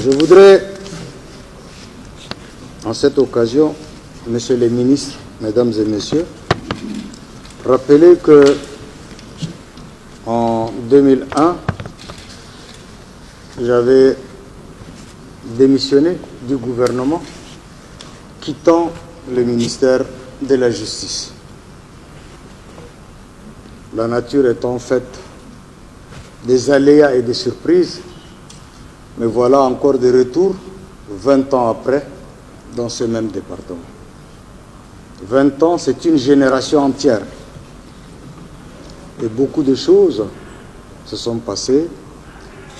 Je voudrais, en cette occasion, Messieurs les ministres, Mesdames et Messieurs, rappeler que en 2001, j'avais démissionné du gouvernement, quittant le ministère de la Justice. La nature étant faite des aléas et des surprises, me voilà encore de retour, 20 ans après, dans ce même département. 20 ans, c'est une génération entière. Et beaucoup de choses se sont passées.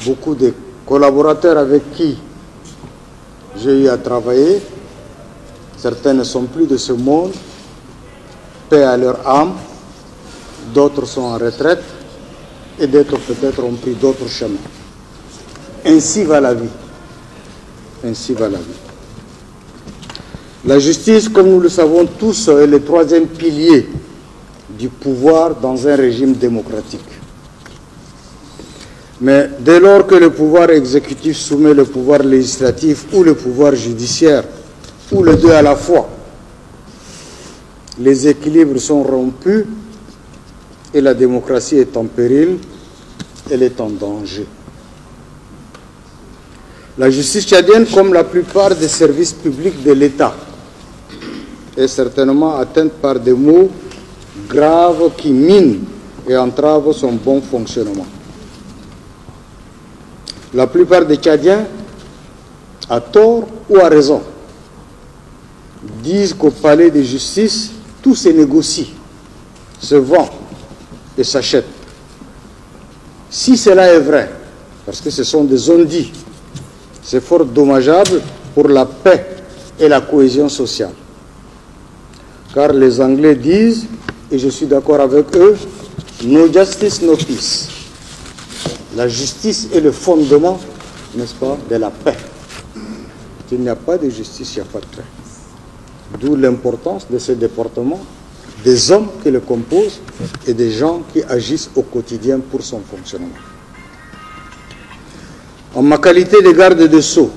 Beaucoup de collaborateurs avec qui j'ai eu à travailler, certains ne sont plus de ce monde, paix à leur âme, d'autres sont en retraite et d'autres peut-être ont pris d'autres chemins. Ainsi va la vie. Ainsi va la vie. La justice, comme nous le savons tous, est le troisième pilier du pouvoir dans un régime démocratique. Mais dès lors que le pouvoir exécutif soumet le pouvoir législatif ou le pouvoir judiciaire, ou les deux à la fois, les équilibres sont rompus et la démocratie est en péril, elle est en danger. La justice tchadienne, comme la plupart des services publics de l'État, est certainement atteinte par des maux graves qui minent et entravent son bon fonctionnement. La plupart des Tchadiens, à tort ou à raison, disent qu'au palais de justice, tout se négocie, se vend et s'achète. Si cela est vrai, parce que ce sont des on-dit, c'est fort dommageable pour la paix et la cohésion sociale. Car les Anglais disent, et je suis d'accord avec eux, no justice, no peace. La justice est le fondement, n'est-ce pas, de la paix. S'il n'y a pas de justice, il n'y a pas de paix. D'où l'importance de ce département, des hommes qui le composent et des gens qui agissent au quotidien pour son fonctionnement. En ma qualité de garde de sceaux,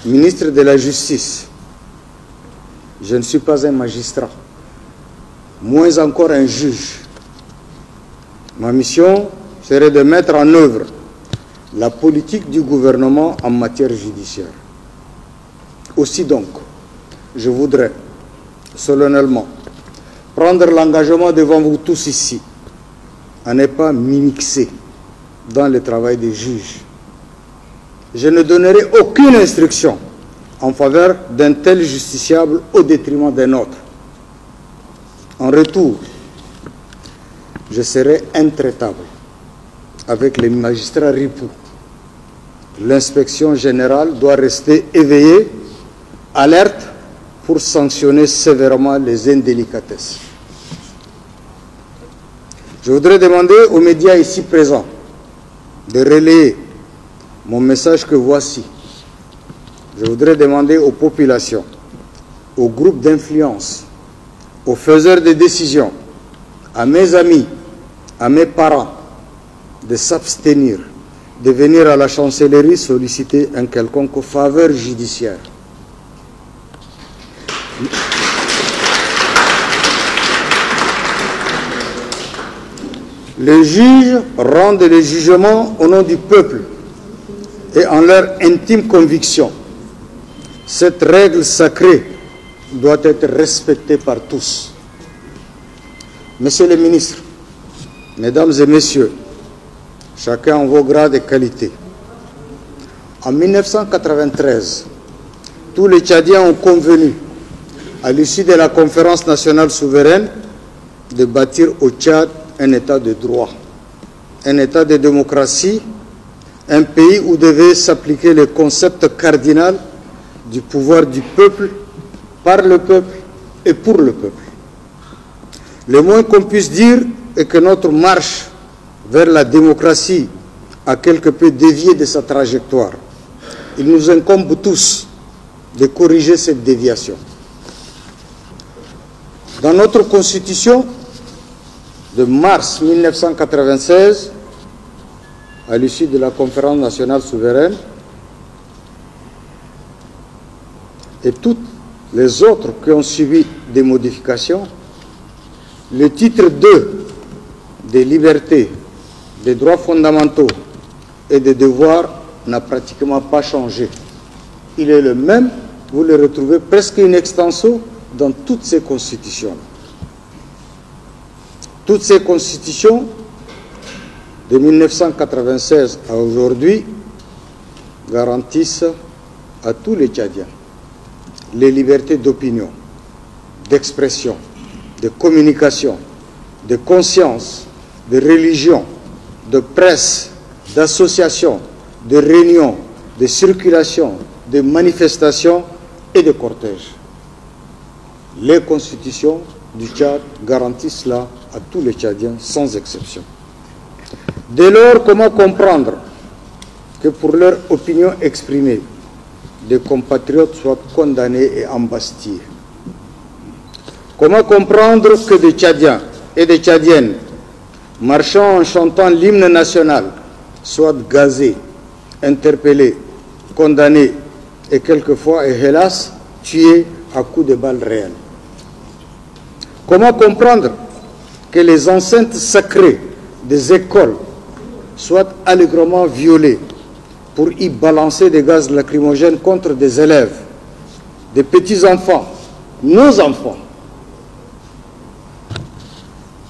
ministre de la Justice, je ne suis pas un magistrat, moins encore un juge. Ma mission serait de mettre en œuvre la politique du gouvernement en matière judiciaire. Aussi donc, je voudrais solennellement prendre l'engagement devant vous tous ici à ne pas m'immiscer dans le travail des juges. Je ne donnerai aucune instruction en faveur d'un tel justiciable au détriment d'un autre. En retour, je serai intraitable avec les magistrats ripoux. L'inspection générale doit rester éveillée, alerte, pour sanctionner sévèrement les indélicatesses. Je voudrais demander aux médias ici présents de relayer mon message que voici. Je voudrais demander aux populations, aux groupes d'influence, aux faiseurs de décisions, à mes amis, à mes parents, de s'abstenir de venir à la chancellerie solliciter un quelconque faveur judiciaire. Les juges rendent les jugements au nom du peuple et en leur intime conviction. Cette règle sacrée doit être respectée par tous. Messieurs les ministres, Mesdames et Messieurs, chacun en vos grades et qualités, en 1993, tous les Tchadiens ont convenu, à l'issue de la conférence nationale souveraine, de bâtir au Tchad un état de droit, un état de démocratie, un pays où devait s'appliquer le concept cardinal du pouvoir du peuple, par le peuple et pour le peuple. Le moins qu'on puisse dire est que notre marche vers la démocratie a quelque peu dévié de sa trajectoire. Il nous incombe tous de corriger cette déviation. Dans notre constitution de mars 1996, à l'issue de la conférence nationale souveraine, et toutes les autres qui ont subi des modifications, le titre 2 des libertés, des droits fondamentaux et des devoirs n'a pratiquement pas changé. Il est le même, vous le retrouvez presque in extenso dans toutes ces constitutions. Toutes ces constitutions, de 1996 à aujourd'hui, garantissent à tous les Tchadiens les libertés d'opinion, d'expression, de communication, de conscience, de religion, de presse, d'association, de réunion, de circulation, de manifestation et de cortège. Les constitutions du Tchad garantissent cela à tous les Tchadiens sans exception. Dès lors, comment comprendre que pour leur opinion exprimée, des compatriotes soient condamnés et embastillés? Comment comprendre que des Tchadiens et des Tchadiennes, marchant en chantant l'hymne national, soient gazés, interpellés, condamnés et quelquefois, et hélas, tués à coups de balles réelles? Comment comprendre que les enceintes sacrées des écoles soient allègrement violées pour y balancer des gaz lacrymogènes contre des élèves, des petits-enfants, nos enfants?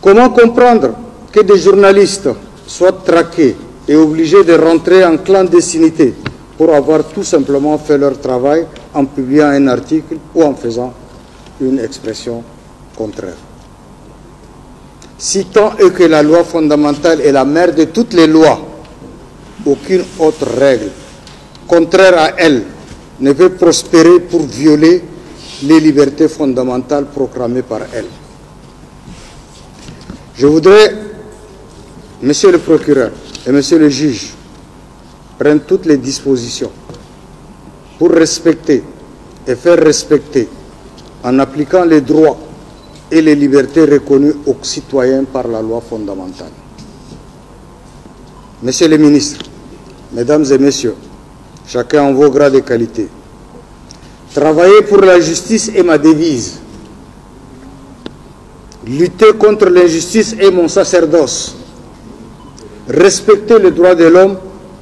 Comment comprendre que des journalistes soient traqués et obligés de rentrer en clandestinité pour avoir tout simplement fait leur travail en publiant un article ou en faisant une expression contraire? Si tant est que la loi fondamentale est la mère de toutes les lois, aucune autre règle contraire à elle ne peut prospérer pour violer les libertés fondamentales proclamées par elle. Je voudrais, Monsieur le procureur et Monsieur le juge, prennent toutes les dispositions pour respecter et faire respecter, en appliquant les droits et les libertés reconnues aux citoyens par la loi fondamentale. Messieurs les ministres, Mesdames et Messieurs, chacun en vos grades et qualités, travailler pour la justice est ma devise. Lutter contre l'injustice est mon sacerdoce. Respecter les droits de l'homme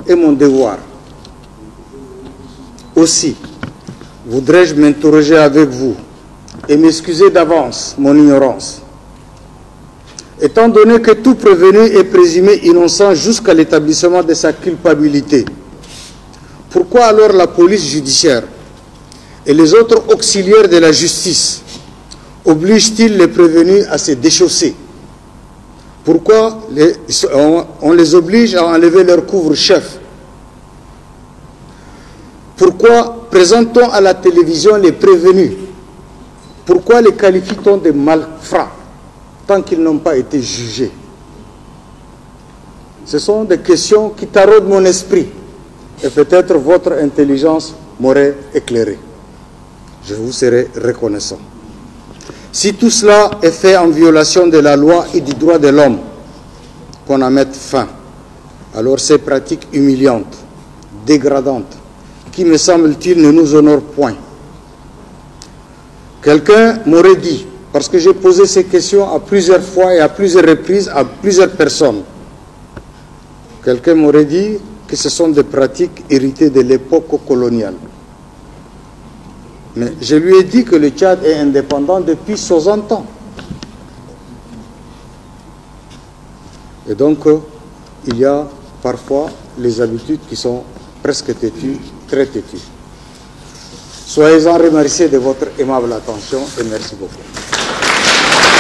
est mon devoir. Aussi, voudrais-je m'interroger avec vous et m'excuser d'avance mon ignorance. Étant donné que tout prévenu est présumé innocent jusqu'à l'établissement de sa culpabilité, pourquoi alors la police judiciaire et les autres auxiliaires de la justice obligent-ils les prévenus à se déchausser? Pourquoi on les oblige à enlever leur couvre-chef? Pourquoi présente-t-on à la télévision les prévenus? Pourquoi les qualifie-t-on de malfrats tant qu'ils n'ont pas été jugés? Ce sont des questions qui taraudent mon esprit et peut-être votre intelligence m'aurait éclairé. Je vous serai reconnaissant. Si tout cela est fait en violation de la loi et du droit de l'homme, qu'on en mette fin. Alors ces pratiques humiliantes, dégradantes, qui me semble-t-il ne nous honorent point. Quelqu'un m'aurait dit, parce que j'ai posé ces questions à plusieurs fois et à plusieurs reprises à plusieurs personnes, quelqu'un m'aurait dit que ce sont des pratiques héritées de l'époque coloniale. Mais je lui ai dit que le Tchad est indépendant depuis 60 ans. Et donc, il y a parfois les habitudes qui sont presque têtues, très têtues. Soyez-en remerciés de votre aimable attention et merci beaucoup.